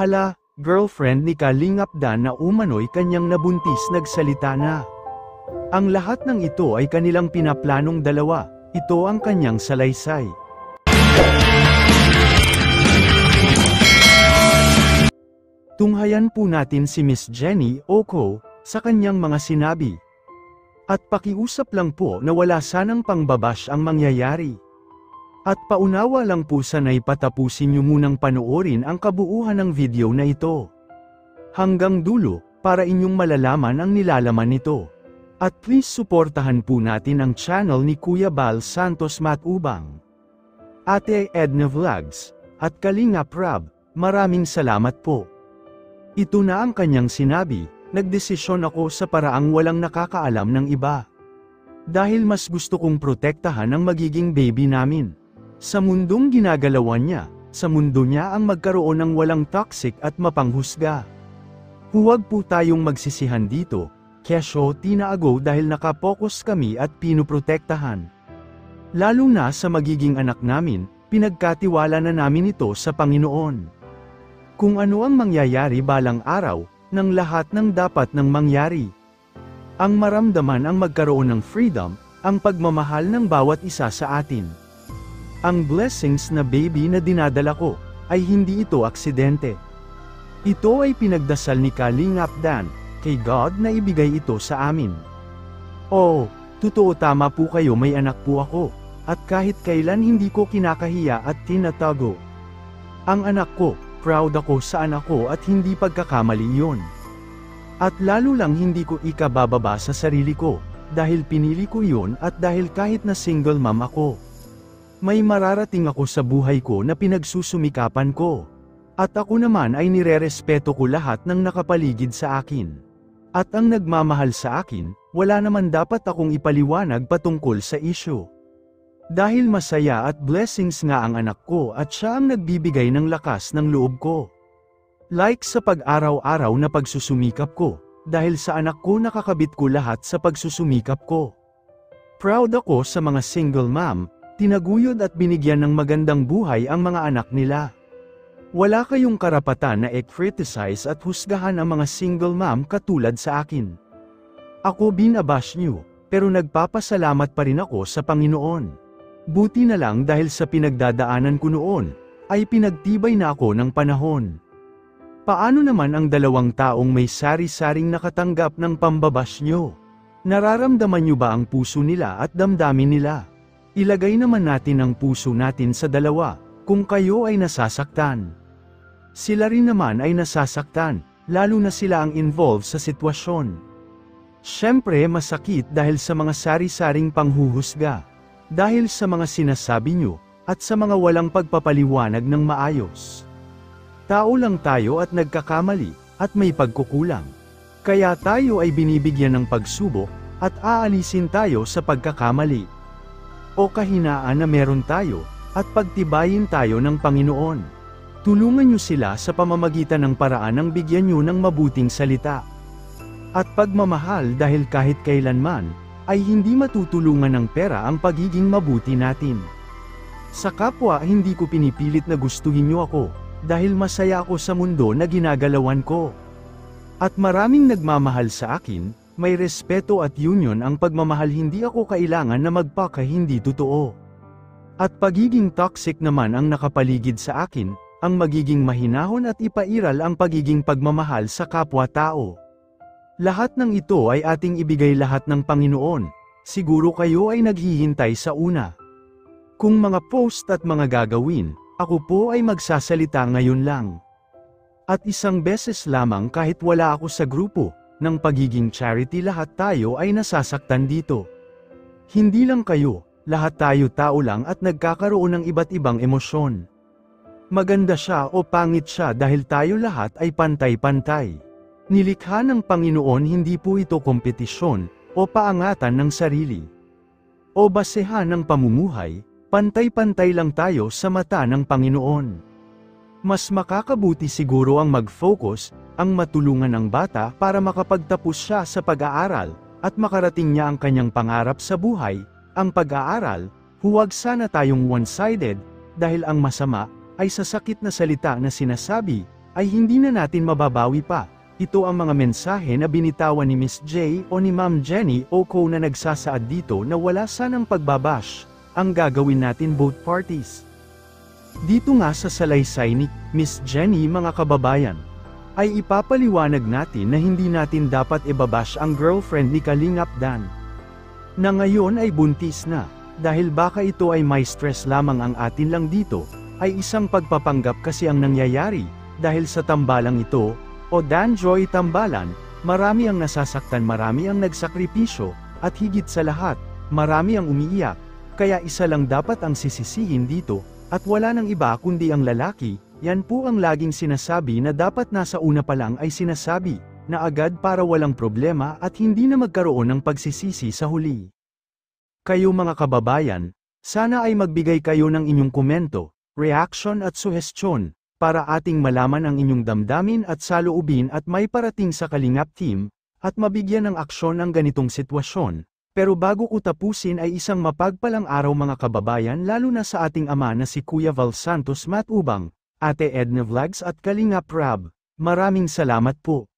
Hala, girlfriend ni Kalingap Dan na umano'y kanyang nabuntis nagsalita na. Ang lahat ng ito ay kanilang pinaplanong dalawa, ito ang kanyang salaysay. Tunghayan po natin si Miss Jenny Oco sa kanyang mga sinabi. At pakiusap lang po na wala sanang pangbabash ang mangyayari. At paunawa lang po sana'y patapusin niyo munang panoorin ang kabuuan ng video na ito. Hanggang dulo, para inyong malalaman ang nilalaman nito. At please suportahan po natin ang channel ni Kuya Bal Santos Matubang, Ate Edna Vlogs, at Kalingap Rab, maraming salamat po. Ito na ang kanyang sinabi, nagdesisyon ako sa paraang walang nakakaalam ng iba. Dahil mas gusto kong protektahan ang magiging baby namin. Sa mundong ginagalawan niya, sa mundo niya ang magkaroon ng walang toxic at mapanghusga. Huwag po tayong magsisihan dito, kesyo tinaago dahil nakapokus kami at pinuprotektahan. Lalo na sa magiging anak namin, pinagkatiwala na namin ito sa Panginoon. Kung ano ang mangyayari balang araw, ng lahat ng dapat nang mangyari. Ang maramdaman ang magkaroon ng freedom, ang pagmamahal ng bawat isa sa atin. Ang blessings na baby na dinadala ko, ay hindi ito aksidente. Ito ay pinagdasal ni Kalingap Dan, kay God na ibigay ito sa amin. Oo, totoo tama po kayo may anak po ako, at kahit kailan hindi ko kinakahiya at tinatago. Ang anak ko, proud ako sa anak ko at hindi pagkakamali yun. At lalo lang hindi ko ikabababa sa sarili ko, dahil pinili ko yun at dahil kahit na single mom ako. May mararating ako sa buhay ko na pinagsusumikapan ko. At ako naman ay nirerespeto ko lahat ng nakapaligid sa akin. At ang nagmamahal sa akin, wala naman dapat akong ipaliwanag patungkol sa issue. Dahil masaya at blessings nga ang anak ko at siya ang nagbibigay ng lakas ng loob ko. Like sa pag-araw-araw na pagsusumikap ko, dahil sa anak ko nakakabit ko lahat sa pagsusumikap ko. Proud ako sa mga single mom, tinaguyod at binigyan ng magandang buhay ang mga anak nila. Wala kayong karapatan na i-criticize at husgahan ang mga single mom katulad sa akin. Ako binabash niyo, pero nagpapasalamat pa rin ako sa Panginoon. Buti na lang dahil sa pinagdadaanan ko noon, ay pinagtibay na ako ng panahon. Paano naman ang dalawang taong may sari-saring nakatanggap ng pambabash nyo? Nararamdaman nyo ba ang puso nila at damdamin nila? Ilagay naman natin ang puso natin sa dalawa, kung kayo ay nasasaktan. Sila rin naman ay nasasaktan, lalo na sila ang involved sa sitwasyon. Siyempre masakit dahil sa mga sari-saring panghuhusga. Dahil sa mga sinasabi nyo, at sa mga walang pagpapaliwanag ng maayos. Tao lang tayo at nagkakamali, at may pagkukulang. Kaya tayo ay binibigyan ng pagsubok, at aalisin tayo sa pagkakamali. O kahinaan na meron tayo, at pagtibayin tayo ng Panginoon. Tulungan nyo sila sa pamamagitan ng paraan ng bigyan nyo ng mabuting salita. At pagmamahal dahil kahit kailanman, ay hindi matutulungan ng pera ang pagiging mabuti natin. Sa kapwa hindi ko pinipilit na gustuhin niyo ako, dahil masaya ako sa mundo na ginagalawan ko. At maraming nagmamahal sa akin, may respeto at union ang pagmamahal hindi ako kailangan na magpaka hindi totoo. At pagiging toxic naman ang nakapaligid sa akin, ang magiging mahinahon at ipairal ang pagiging pagmamahal sa kapwa-tao. Lahat ng ito ay ating ibigay lahat ng Panginoon, siguro kayo ay naghihintay sa una. Kung mga post at mga gagawin, ako po ay magsasalita ngayon lang. At isang beses lamang kahit wala ako sa grupo, ng pagiging charity lahat tayo ay nasasaktan dito. Hindi lang kayo, lahat tayo tao lang at nagkakaroon ng iba't ibang emosyon. Maganda siya o pangit siya dahil tayo lahat ay pantay-pantay. Nilikha ng Panginoon hindi po ito kompetisyon, o paangatan ng sarili. O basehan ng pamumuhay, pantay-pantay lang tayo sa mata ng Panginoon. Mas makakabuti siguro ang mag-focus, ang matulungan ang bata para makapagtapos siya sa pag-aaral, at makarating niya ang kanyang pangarap sa buhay, ang pag-aaral, huwag sana tayong one-sided, dahil ang masama, ay sa sakit na salita na sinasabi, ay hindi na natin mababawi pa. Ito ang mga mensahe na binitawan ni Miss J o ni Ma'am Jenny Oco na nagsasaad dito na wala sanang pagbabash ang gagawin natin both parties. Dito nga sa salaysay ni Miss Jenny mga kababayan, ay ipapaliwanag natin na hindi natin dapat ibabash ang girlfriend ni Kalingap Dan, na ngayon ay buntis na, dahil baka ito ay may stress lamang ang atin lang dito, ay isang pagpapanggap kasi ang nangyayari, dahil sa tambalang ito, o Danjoy tambalan, marami ang nasasaktan, marami ang nagsakripisyo, at higit sa lahat, marami ang umiiyak, kaya isa lang dapat ang sisisihin dito, at wala nang iba kundi ang lalaki. Yan po ang laging sinasabi na dapat nasa una pa lang ay sinasabi, na agad para walang problema at hindi na magkaroon ng pagsisisi sa huli. Kayo mga kababayan, sana ay magbigay kayo ng inyong komento, reaction at suhestyon, para ating malaman ang inyong damdamin at saloobin at may parating sa Kalingap Team, at mabigyan ng aksyon ang ganitong sitwasyon. Pero bago ko tapusin ay isang mapagpalang araw mga kababayan, lalo na sa ating ama na si Kuya Val Santos Matubang, Ate Edna Vlogs at Kalingap Rab. Maraming salamat po.